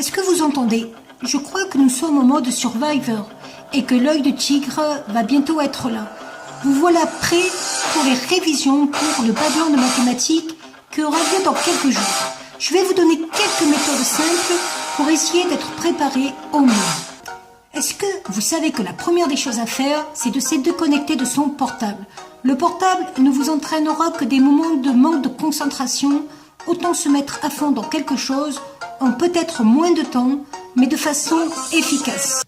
Est-ce que vous entendez? Je crois que nous sommes en mode Survivor et que l'œil de tigre va bientôt être là. Vous voilà prêts pour les révisions pour le bac de mathématiques qui aura lieu dans quelques jours. Je vais vous donner quelques méthodes simples pour essayer d'être préparé au mieux. Est-ce que vous savez que la première des choses à faire, c'est de se déconnecter de son portable? Le portable ne vous entraînera que des moments de manque de concentration. Autant se mettre à fond dans quelque chose en peut-être moins de temps, mais de façon efficace.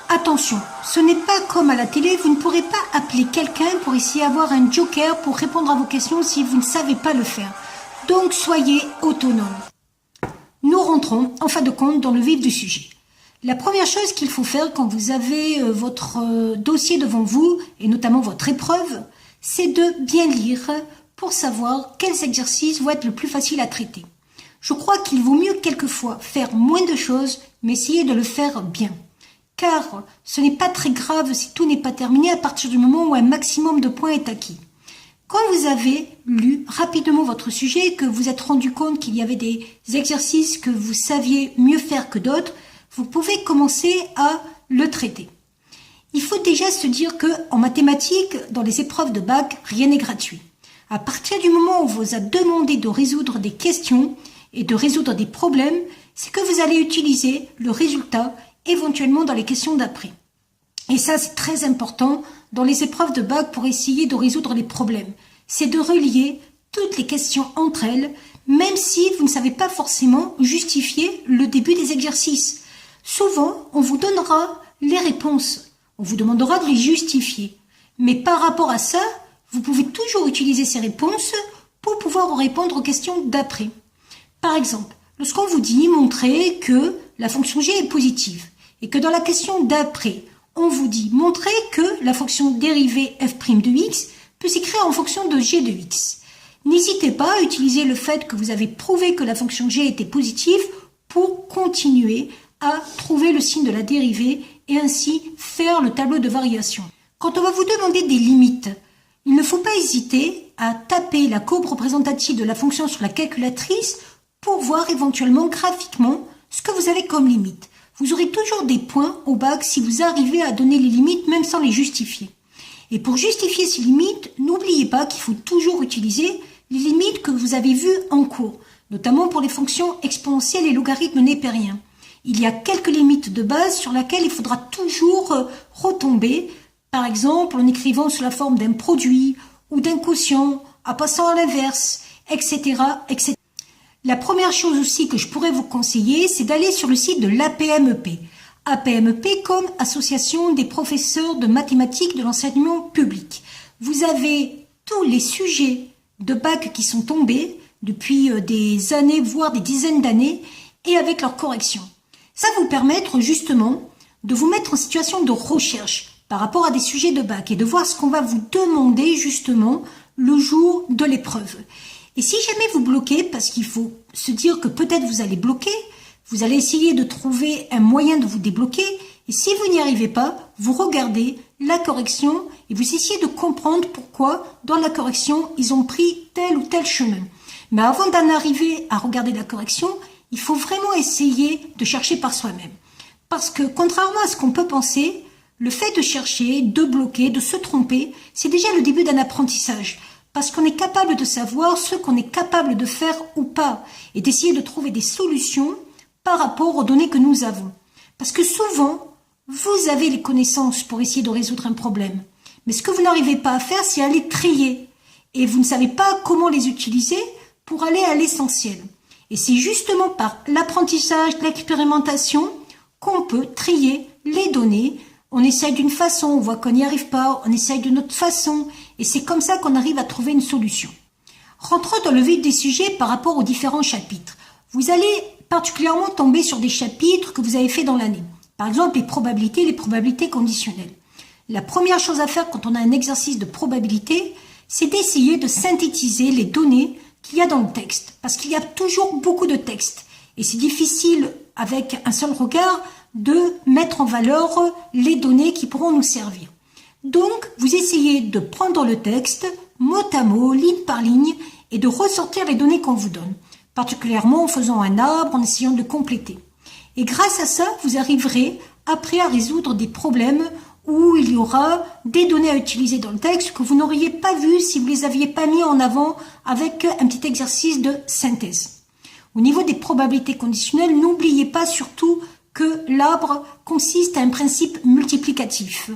Attention, ce n'est pas comme à la télé, vous ne pourrez pas appeler quelqu'un pour essayer d'avoir un joker pour répondre à vos questions si vous ne savez pas le faire. Donc soyez autonome. Nous rentrons, en fin de compte, dans le vif du sujet. La première chose qu'il faut faire quand vous avez votre dossier devant vous, et notamment votre épreuve, c'est de bien lire pour savoir quels exercices vont être le plus facile à traiter. Je crois qu'il vaut mieux quelquefois faire moins de choses, mais essayer de le faire bien. Car ce n'est pas très grave si tout n'est pas terminé à partir du moment où un maximum de points est acquis. Quand vous avez lu rapidement votre sujet et que vous êtes rendu compte qu'il y avait des exercices que vous saviez mieux faire que d'autres, vous pouvez commencer à le traiter. Il faut déjà se dire que en mathématiques, dans les épreuves de bac, rien n'est gratuit. À partir du moment où on vous a demandé de résoudre des questions et de résoudre des problèmes, c'est que vous allez utiliser le résultat éventuellement dans les questions d'après. Et ça, c'est très important dans les épreuves de bac pour essayer de résoudre les problèmes. C'est de relier toutes les questions entre elles, même si vous ne savez pas forcément justifier le début des exercices. Souvent, on vous donnera les réponses. On vous demandera de les justifier. Mais par rapport à ça, vous pouvez toujours utiliser ces réponses pour pouvoir répondre aux questions d'après. Par exemple, lorsqu'on vous dit montrer que la fonction g est positive et que dans la question d'après, on vous dit montrer que la fonction dérivée f' de x peut s'écrire en fonction de g de x. N'hésitez pas à utiliser le fait que vous avez prouvé que la fonction g était positive pour continuer à trouver le signe de la dérivée et ainsi faire le tableau de variation. Quand on va vous demander des limites, il ne faut pas hésiter à taper la courbe représentative de la fonction sur la calculatrice pour voir éventuellement graphiquement ce que vous avez comme limite. Vous aurez toujours des points au bac si vous arrivez à donner les limites même sans les justifier. Et pour justifier ces limites, n'oubliez pas qu'il faut toujours utiliser les limites que vous avez vues en cours, notamment pour les fonctions exponentielles et logarithmes népériens. Il y a quelques limites de base sur lesquelles il faudra toujours retomber, par exemple en écrivant sous la forme d'un produit ou d'un quotient, en passant à l'inverse, etc., etc. La première chose aussi que je pourrais vous conseiller, c'est d'aller sur le site de l'APMEP. APMEP comme Association des professeurs de mathématiques de l'enseignement public. Vous avez tous les sujets de bac qui sont tombés depuis des années, voire des dizaines d'années, et avec leurs corrections. Ça va vous permettre justement de vous mettre en situation de recherche par rapport à des sujets de bac et de voir ce qu'on va vous demander justement le jour de l'épreuve. Et si jamais vous bloquez, parce qu'il faut se dire que peut-être vous allez bloquer, vous allez essayer de trouver un moyen de vous débloquer. Et si vous n'y arrivez pas, vous regardez la correction et vous essayez de comprendre pourquoi dans la correction, ils ont pris tel ou tel chemin. Mais avant d'en arriver à regarder la correction, il faut vraiment essayer de chercher par soi-même. Parce que contrairement à ce qu'on peut penser, le fait de chercher, de bloquer, de se tromper, c'est déjà le début d'un apprentissage. Parce qu'on est capable de savoir ce qu'on est capable de faire ou pas et d'essayer de trouver des solutions par rapport aux données que nous avons. Parce que souvent, vous avez les connaissances pour essayer de résoudre un problème. Mais ce que vous n'arrivez pas à faire, c'est aller trier. Et vous ne savez pas comment les utiliser pour aller à l'essentiel. Et c'est justement par l'apprentissage, l'expérimentation qu'on peut trier les données. On essaye d'une façon, on voit qu'on n'y arrive pas, on essaye d'une autre façon, et c'est comme ça qu'on arrive à trouver une solution. Rentrons dans le vif des sujets par rapport aux différents chapitres. Vous allez particulièrement tomber sur des chapitres que vous avez fait dans l'année. Par exemple, les probabilités conditionnelles. La première chose à faire quand on a un exercice de probabilité, c'est d'essayer de synthétiser les données qu'il y a dans le texte. Parce qu'il y a toujours beaucoup de texte. Et c'est difficile, avec un seul regard, de mettre en valeur les données qui pourront nous servir. Donc, vous essayez de prendre le texte, mot à mot, ligne par ligne, et de ressortir les données qu'on vous donne. particulièrement en faisant un arbre, en essayant de compléter. Et grâce à ça, vous arriverez après à résoudre des problèmes où il y aura des données à utiliser dans le texte que vous n'auriez pas vues si vous les aviez pas mis en avant avec un petit exercice de synthèse. Au niveau des probabilités conditionnelles, n'oubliez pas surtout que l'arbre consiste à un principe multiplicatif.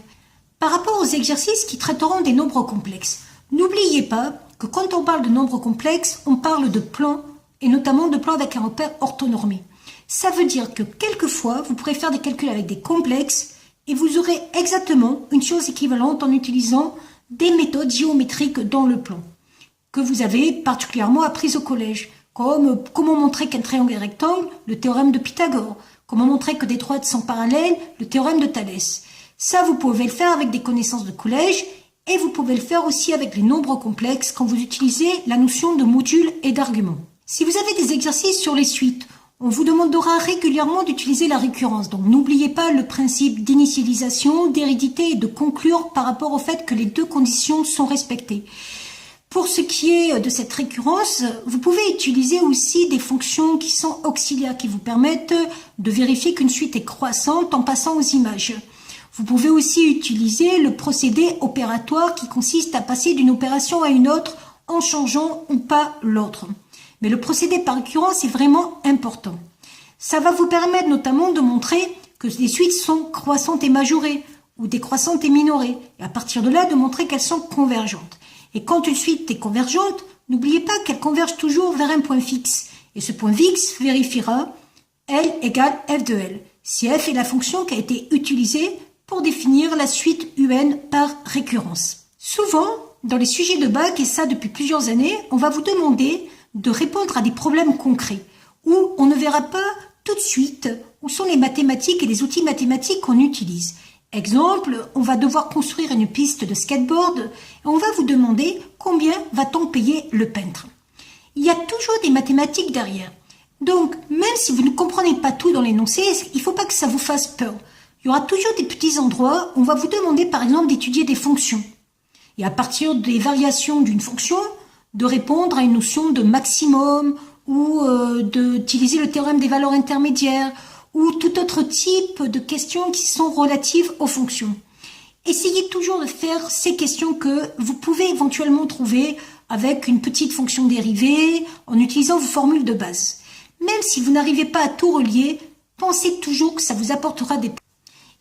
Par rapport aux exercices qui traiteront des nombres complexes, n'oubliez pas que quand on parle de nombres complexes, on parle de plans et notamment de plans avec un repère orthonormé. Ça veut dire que quelquefois, vous pourrez faire des calculs avec des complexes et vous aurez exactement une chose équivalente en utilisant des méthodes géométriques dans le plan que vous avez particulièrement apprises au collège, comme comment montrer qu'un triangle est rectangle, le théorème de Pythagore, comment montrer que des droites sont parallèles, le théorème de Thalès. Ça, vous pouvez le faire avec des connaissances de collège et vous pouvez le faire aussi avec les nombres complexes quand vous utilisez la notion de module et d'argument. Si vous avez des exercices sur les suites, on vous demandera régulièrement d'utiliser la récurrence. Donc n'oubliez pas le principe d'initialisation, d'hérédité et de conclure par rapport au fait que les deux conditions sont respectées. Pour ce qui est de cette récurrence, vous pouvez utiliser aussi des fonctions qui sont auxiliaires, qui vous permettent de vérifier qu'une suite est croissante en passant aux images. Vous pouvez aussi utiliser le procédé opératoire qui consiste à passer d'une opération à une autre en changeant ou pas l'ordre. Mais le procédé par récurrence est vraiment important. Ça va vous permettre notamment de montrer que les suites sont croissantes et majorées ou décroissantes et minorées. Et à partir de là, de montrer qu'elles sont convergentes. Et quand une suite est convergente, n'oubliez pas qu'elle converge toujours vers un point fixe. Et ce point fixe vérifiera L égale f de L. Si f est la fonction qui a été utilisée pour définir la suite UN par récurrence. Souvent, dans les sujets de bac, et ça depuis plusieurs années, on va vous demander de répondre à des problèmes concrets, où on ne verra pas tout de suite où sont les mathématiques et les outils mathématiques qu'on utilise. Exemple, on va devoir construire une piste de skateboard et on va vous demander combien va-t-on payer le peintre. Il y a toujours des mathématiques derrière. Donc, même si vous ne comprenez pas tout dans l'énoncé, il ne faut pas que ça vous fasse peur. Il y aura toujours des petits endroits où on va vous demander par exemple d'étudier des fonctions. Et à partir des variations d'une fonction, de répondre à une notion de maximum ou d'utiliser le théorème des valeurs intermédiaires ou tout autre type de questions qui sont relatives aux fonctions. Essayez toujours de faire ces questions que vous pouvez éventuellement trouver avec une petite fonction dérivée en utilisant vos formules de base. Même si vous n'arrivez pas à tout relier, pensez toujours que ça vous apportera des points.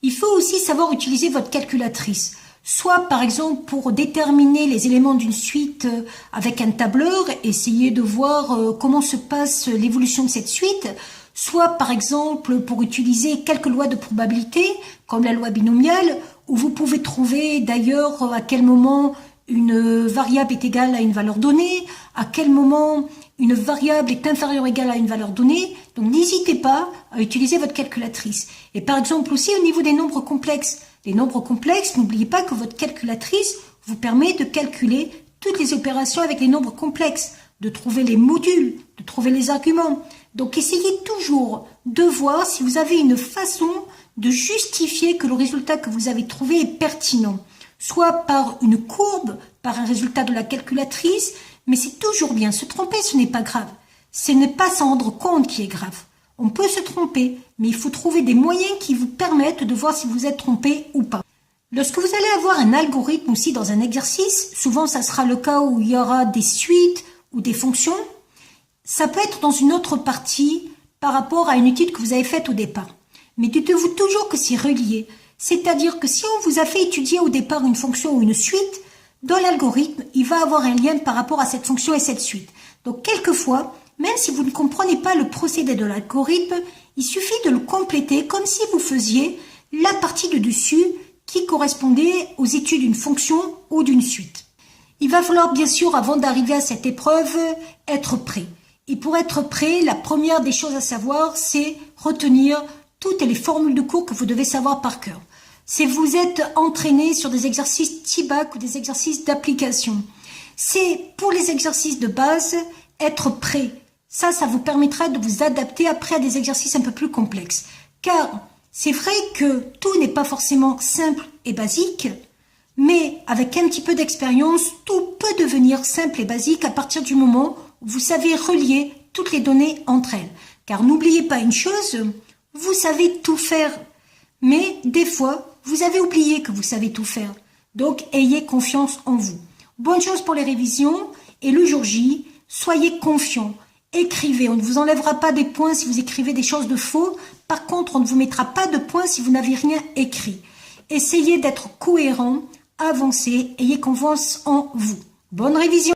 Il faut aussi savoir utiliser votre calculatrice. Soit par exemple pour déterminer les éléments d'une suite avec un tableur, essayer de voir comment se passe l'évolution de cette suite, soit par exemple pour utiliser quelques lois de probabilité, comme la loi binomiale, où vous pouvez trouver d'ailleurs à quel moment une variable est égale à une valeur donnée, à quel moment une variable est inférieure ou égale à une valeur donnée. Donc n'hésitez pas à utiliser votre calculatrice. Et par exemple aussi au niveau des nombres complexes. Les nombres complexes, n'oubliez pas que votre calculatrice vous permet de calculer toutes les opérations avec les nombres complexes, de trouver les modules, de trouver les arguments. Donc essayez toujours de voir si vous avez une façon de justifier que le résultat que vous avez trouvé est pertinent. Soit par une courbe, par un résultat de la calculatrice, mais c'est toujours bien. Se tromper, ce n'est pas grave. Ce n'est pas s'en rendre compte qui est grave. On peut se tromper, mais il faut trouver des moyens qui vous permettent de voir si vous êtes trompé ou pas. Lorsque vous allez avoir un algorithme aussi dans un exercice, souvent ça sera le cas où il y aura des suites ou des fonctions, ça peut être dans une autre partie par rapport à une étude que vous avez faite au départ. Mais dites-vous toujours que c'est relié. C'est-à-dire que si on vous a fait étudier au départ une fonction ou une suite, dans l'algorithme, il va avoir un lien par rapport à cette fonction et cette suite. Donc quelquefois, même si vous ne comprenez pas le procédé de l'algorithme, il suffit de le compléter comme si vous faisiez la partie de dessus qui correspondait aux études d'une fonction ou d'une suite. Il va falloir bien sûr, avant d'arriver à cette épreuve, être prêt. Et pour être prêt, la première des choses à savoir, c'est retenir toutes les formules de cours que vous devez savoir par cœur. Si vous êtes entraîné sur des exercices TIBAC ou des exercices d'application, c'est pour les exercices de base, être prêt. Ça vous permettra de vous adapter après à des exercices un peu plus complexes. Car c'est vrai que tout n'est pas forcément simple et basique, mais avec un petit peu d'expérience, tout peut devenir simple et basique à partir du moment où vous savez relier toutes les données entre elles. Car n'oubliez pas une chose, vous savez tout faire, mais des fois, vous avez oublié que vous savez tout faire. Donc, ayez confiance en vous. Bonne chose pour les révisions, et le jour J, soyez confiants. Écrivez, on ne vous enlèvera pas des points si vous écrivez des choses de faux. Par contre, on ne vous mettra pas de points si vous n'avez rien écrit. Essayez d'être cohérent, avancez, ayez confiance en vous. Bonne révision!